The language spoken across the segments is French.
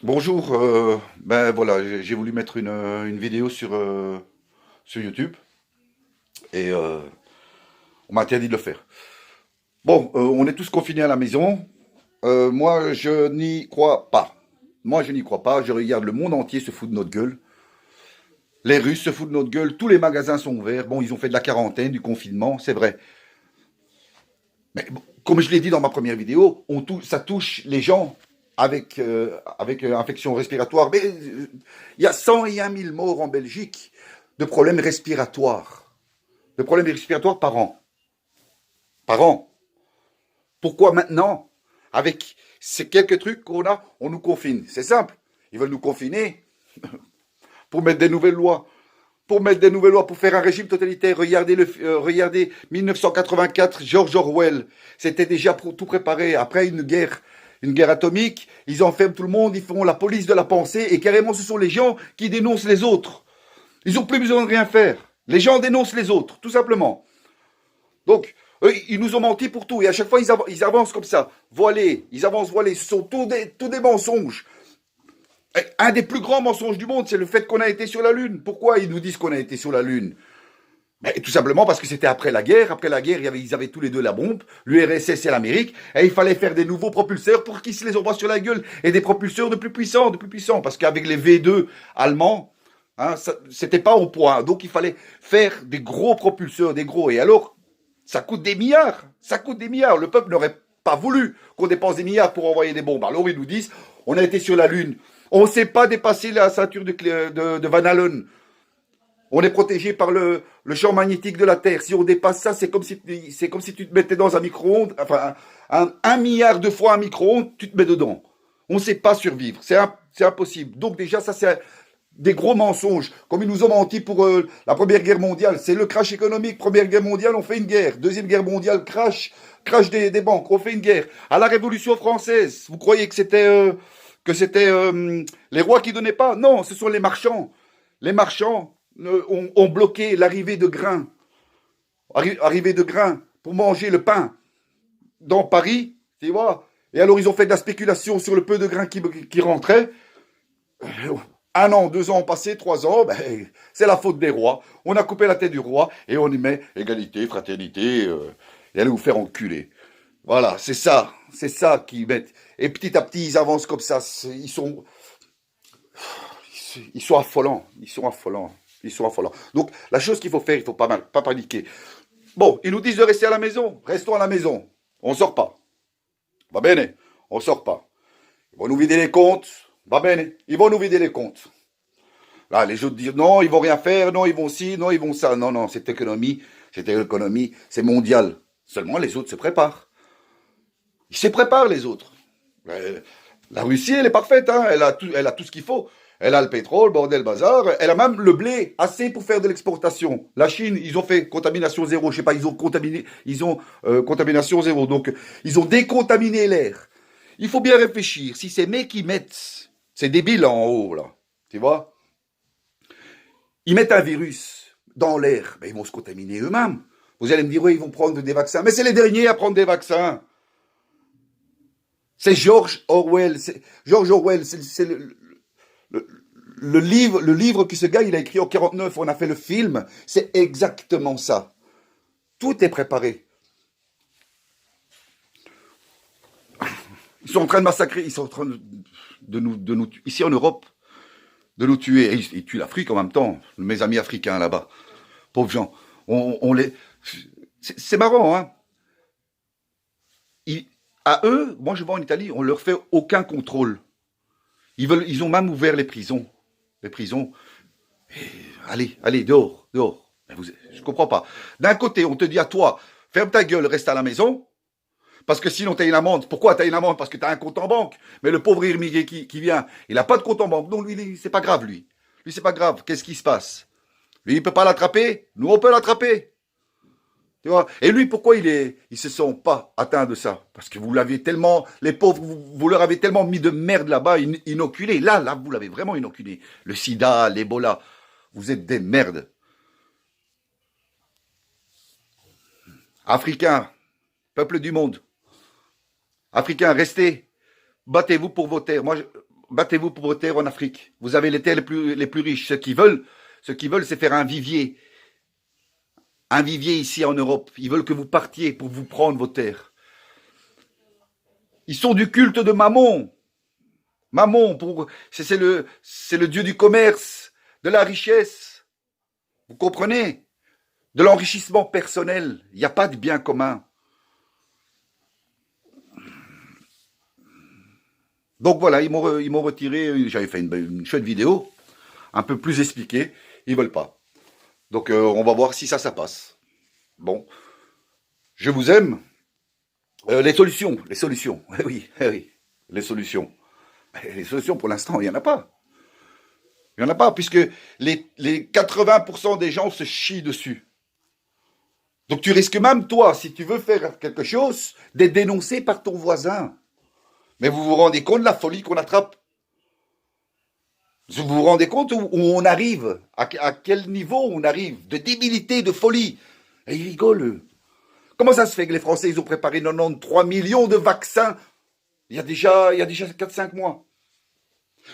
Bonjour, ben voilà, j'ai voulu mettre une vidéo sur YouTube et on m'a interdit de le faire. Bon, on est tous confinés à la maison. Moi, je n'y crois pas. Moi, je n'y crois pas. Je regarde le monde entier se fout de notre gueule. Les Russes se foutent de notre gueule. Tous les magasins sont ouverts. Bon, ils ont fait de la quarantaine, du confinement, c'est vrai. Mais bon, comme je l'ai dit dans ma première vidéo, ça touche les gens avec infection respiratoire. Mais il y a 101 000 morts en Belgique de problèmes respiratoires. De problèmes respiratoires par an. Par an. Pourquoi maintenant, avec ces quelques trucs qu'on a, on nous confine? C'est simple. Ils veulent nous confiner pour mettre des nouvelles lois. Pour mettre des nouvelles lois, pour faire un régime totalitaire. Regardez 1984, George Orwell. C'était déjà tout préparé. Après une guerre atomique, ils enferment tout le monde, ils font la police de la pensée, et carrément ce sont les gens qui dénoncent les autres. Ils n'ont plus besoin de rien faire. Les gens dénoncent les autres, tout simplement. Donc, eux, ils nous ont menti pour tout, et à chaque fois, ils avancent comme ça, voilés, ils avancent voilés, ce sont tous des mensonges. Un des plus grands mensonges du monde, c'est le fait qu'on a été sur la Lune. Pourquoi ils nous disent qu'on a été sur la Lune? Mais tout simplement parce que c'était après la guerre. Après la guerre, ils avaient tous les deux la bombe, l'URSS et l'Amérique, et il fallait faire des nouveaux propulseurs pour qu'ils se les envoient sur la gueule. Et des propulseurs de plus puissants, de plus puissants. Parce qu'avec les V2 allemands, hein, c'était pas au point. Donc il fallait faire des gros propulseurs, des gros. Et alors, ça coûte des milliards. Ça coûte des milliards. Le peuple n'aurait pas voulu qu'on dépense des milliards pour envoyer des bombes. Alors ils nous disent, on a été sur la Lune. On ne sait pas dépasser la ceinture de Van Allen. On est protégé par le champ magnétique de la Terre. Si on dépasse ça, c'est comme si tu te mettais dans un micro-ondes, enfin, un milliard de fois un micro-ondes, tu te mets dedans. On ne sait pas survivre. C'est impossible. Donc déjà, ça, c'est des gros mensonges. Comme ils nous ont menti pour la Première Guerre mondiale. C'est le crash économique. Première Guerre mondiale, on fait une guerre. Deuxième Guerre mondiale, crash des banques, on fait une guerre. À la Révolution française, vous croyez que c'était les rois qui donnaient pas? Non, ce sont les marchands. Les marchands ont bloqué l'arrivée de grains, arrivée de grains pour manger le pain dans Paris, tu vois. Et alors ils ont fait de la spéculation sur le peu de grains qui rentraient. Un an, 2 ans ont passé, 3 ans, ben, c'est la faute des rois. On a coupé la tête du roi et on y met égalité, fraternité, et allez vous faire enculer. Voilà, c'est ça qu'ils mettent. Et petit à petit, ils avancent comme ça. Ils sont affolants, ils sont affolants, ils sont affolants. Donc, la chose qu'il faut faire, il faut pas paniquer. Bon, ils nous disent de rester à la maison. Restons à la maison. On sort pas. Va bene, on sort pas. Ils vont nous vider les comptes. Va bene, ils vont nous vider les comptes. Là, les autres disent non, ils vont rien faire, non, ils vont ci, non, ils vont ça. Non, non, cette économie, c'est mondial. Seulement, les autres se préparent. Ils se préparent, les autres. La Russie, elle est parfaite, hein. Elle a tout ce qu'il faut. Elle a le pétrole, bordel, bazar. Elle a même le blé assez pour faire de l'exportation. La Chine, ils ont fait contamination zéro. Je sais pas, ils ont contamination zéro. Donc, ils ont décontaminé l'air. Il faut bien réfléchir. Si ces mecs qui mettent, c'est débile en haut, là. Tu vois? Ils mettent un virus dans l'air. Ben, ils vont se contaminer eux-mêmes. Vous allez me dire, oui, ils vont prendre des vaccins. Mais c'est les derniers à prendre des vaccins. C'est George Orwell. George Orwell, c'est le, le livre que ce gars il a écrit en 49, on a fait le film, c'est exactement ça. Tout est préparé. Ils sont en train de massacrer, ils sont en train de nous ici en Europe, de nous tuer. Et ils tuent l'Afrique en même temps, mes amis africains là-bas. Pauvres gens. On les... C'est marrant, hein. Ils, à eux, moi je vais en Italie, on leur fait aucun contrôle. Ils ont même ouvert les prisons. Les prisons. Et, allez, dehors, dehors. Je comprends pas. D'un côté, on te dit à toi, ferme ta gueule, reste à la maison, parce que sinon tu as une amende. Pourquoi tu as une amende? Parce que tu as un compte en banque. Mais le pauvre immigré qui vient, il n'a pas de compte en banque. Donc lui, c'est pas grave, lui. Lui, c'est pas grave. Qu'est-ce qui se passe? Lui, il peut pas l'attraper. Nous, on peut l'attraper. Tu vois? Et lui, pourquoi ils se sont pas atteints de ça? Parce que vous l'avez tellement, les pauvres, vous leur avez tellement mis de merde là-bas, inoculé. Là, vous l'avez vraiment inoculé. Le sida, l'Ebola. Vous êtes des merdes. Africains, peuple du monde. Africains, restez. Battez-vous pour vos terres. battez-vous pour vos terres en Afrique. Vous avez les terres les plus riches. Ce qu'ils veulent, c'est faire un vivier. Un vivier ici en Europe. Ils veulent que vous partiez pour vous prendre vos terres. Ils sont du culte de Mammon. Mammon, c'est le dieu du commerce, de la richesse. Vous comprenez? De l'enrichissement personnel. Il n'y a pas de bien commun. Donc voilà, ils m'ont retiré. J'avais fait une chouette vidéo, un peu plus expliquée. Ils veulent pas. Donc on va voir si ça passe. Bon, je vous aime. Les solutions. Oui, oui, les solutions. Les solutions, pour l'instant, il n'y en a pas. Il n'y en a pas, puisque les 80% des gens se chient dessus. Donc tu risques même, toi, si tu veux faire quelque chose, d'être dénoncé par ton voisin. Mais vous vous rendez compte de la folie qu'on attrape? Vous vous rendez compte où on arrive? À quel niveau on arrive? De débilité, de folie. Et ils rigolent, eux. Comment ça se fait que les Français, ils ont préparé 93 millions de vaccins il y a déjà 4-5 mois?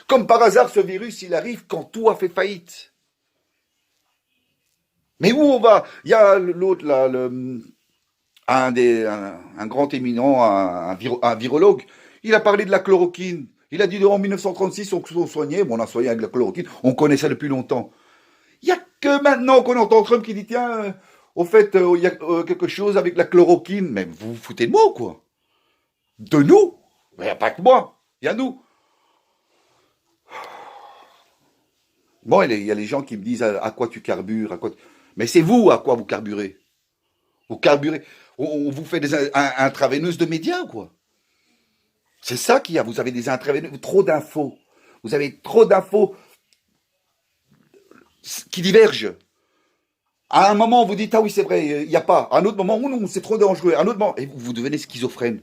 Comme par hasard, ce virus, il arrive quand tout a fait faillite. Mais où on va? Il y a l'autre, là, un grand éminent, un virologue. Il a parlé de la chloroquine. Il a dit en 1936, on soignait, bon, on a soigné avec la chloroquine, on connaît ça depuis longtemps. Il n'y a que maintenant qu'on entend Trump qui dit, tiens, au fait, il y a quelque chose avec la chloroquine. Mais vous vous foutez de moi ou quoi? De nous? Il n'y a pas que moi, il y a nous. Bon, il y a les gens qui me disent à quoi tu carbures, mais c'est vous à quoi vous carburez. Vous carburez. On vous fait des intraveineuses de médias, quoi. C'est ça qu'il y a. Vous avez des intraveineuses, trop d'infos. Vous avez trop d'infos qui divergent. À un moment, vous dites, ah oui, c'est vrai, il n'y a pas. À un autre moment, oh non, c'est trop dangereux. À un autre moment, et vous devenez schizophrène.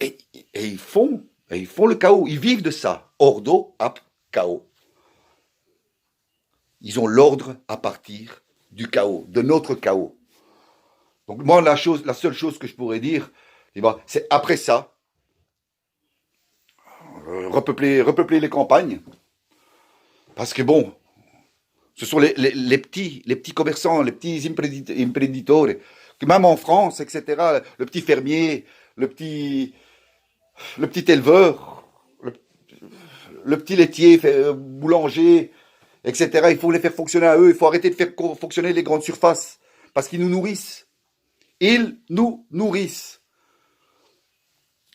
Et ils font le chaos. Ils vivent de ça. Ordo ap chaos. Ils ont l'ordre à partir du chaos, de notre chaos. Donc moi, la seule chose que je pourrais dire, c'est après ça, repeupler les campagnes. Parce que bon, ce sont les petits commerçants, les petits imprenditori, que même en France, etc., le petit fermier, le petit éleveur, le petit laitier, boulanger, etc. Il faut les faire fonctionner à eux. Il faut arrêter de faire fonctionner les grandes surfaces. Parce qu'ils nous nourrissent. Ils nous nourrissent.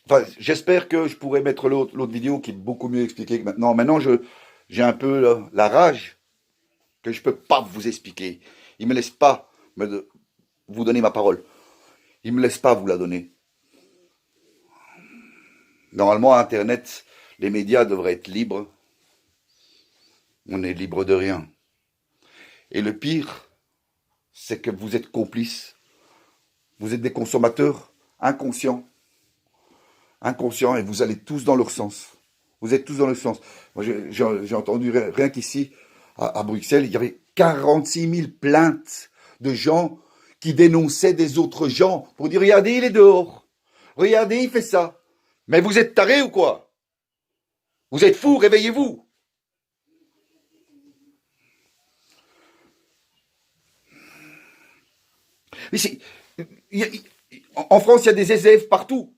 Enfin, j'espère que je pourrai mettre l'autre vidéo qui est beaucoup mieux expliquée que maintenant. Maintenant, j'ai un peu la rage que je ne peux pas vous expliquer. Ils ne me laissent pas vous donner ma parole. Ils ne me laissent pas vous la donner. Normalement, Internet, les médias devraient être libres. On est libre de rien. Et le pire, c'est que vous êtes complices. Vous êtes des consommateurs inconscients. Inconscients, et vous allez tous dans leur sens. Vous êtes tous dans leur sens. Moi, j'ai entendu rien qu'ici, à Bruxelles, il y avait 46 000 plaintes de gens qui dénonçaient des autres gens pour dire, regardez, il est dehors. Regardez, il fait ça. Mais vous êtes tarés ou quoi? Vous êtes fous, réveillez-vous. Mais en France, il y a des SDF partout.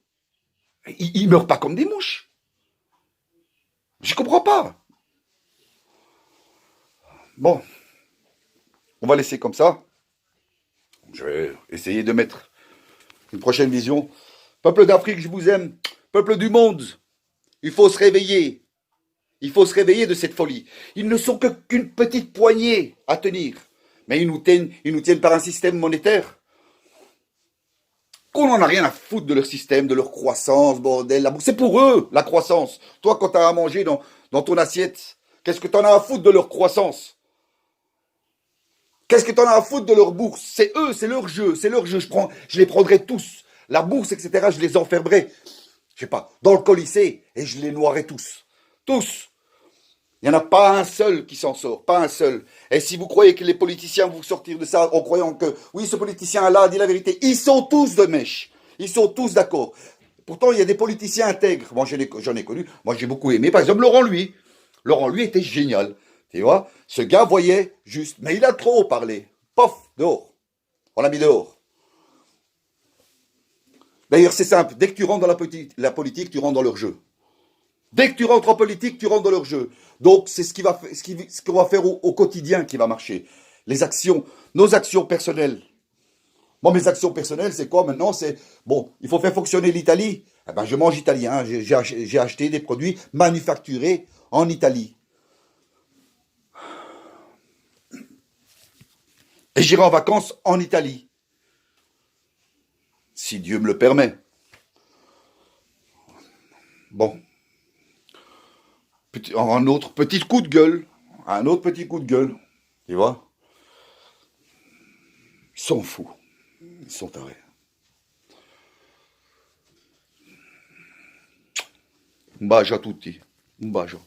Ils meurent pas comme des mouches. Je comprends pas. Bon, on va laisser comme ça. Je vais essayer de mettre une prochaine vision. Peuple d'Afrique, je vous aime. Peuple du monde, il faut se réveiller. Il faut se réveiller de cette folie. Ils ne sont qu'une petite poignée à tenir. Mais ils nous tiennent par un système monétaire. Qu'on n'en a rien à foutre de leur système, de leur croissance, bordel. C'est pour eux, la croissance. Toi, quand tu as à manger dans ton assiette, qu'est-ce que tu en as à foutre de leur croissance? Qu'est-ce que tu en as à foutre de leur bourse? C'est eux, c'est leur jeu, c'est leur jeu. Je les prendrai tous. La bourse, etc., je les enfermerai, je sais pas, dans le Colisée, et je les noierai tous. Tous. Il n'y en a pas un seul qui s'en sort, pas un seul. Et si vous croyez que les politiciens vont sortir de ça en croyant que, oui, ce politicien-là a dit la vérité, ils sont tous de mèche. Ils sont tous d'accord. Pourtant, il y a des politiciens intègres. Moi, j'en ai connu. Moi, j'ai beaucoup aimé. Par exemple, Laurent, lui. Laurent, lui, était génial. Tu vois, ce gars voyait juste. Mais il a trop parlé. Pof, dehors. On l'a mis dehors. D'ailleurs, c'est simple. Dès que tu rentres dans la politique, tu rentres dans leur jeu. Dès que tu rentres en politique, tu rentres dans leur jeu. Donc, c'est ce qu'on va faire au quotidien qui va marcher. Les actions, nos actions personnelles. Moi, mes actions personnelles, c'est quoi maintenant? C'est, bon, il faut faire fonctionner l'Italie. Eh ben, je mange italien. J'ai acheté des produits manufacturés en Italie. Et j'irai en vacances en Italie. Si Dieu me le permet. Bon. Un autre petit coup de gueule. Un autre petit coup de gueule. Tu vois? Ils s'en foutent. Ils sont tarés. Un bacio a tutti. Un bacio.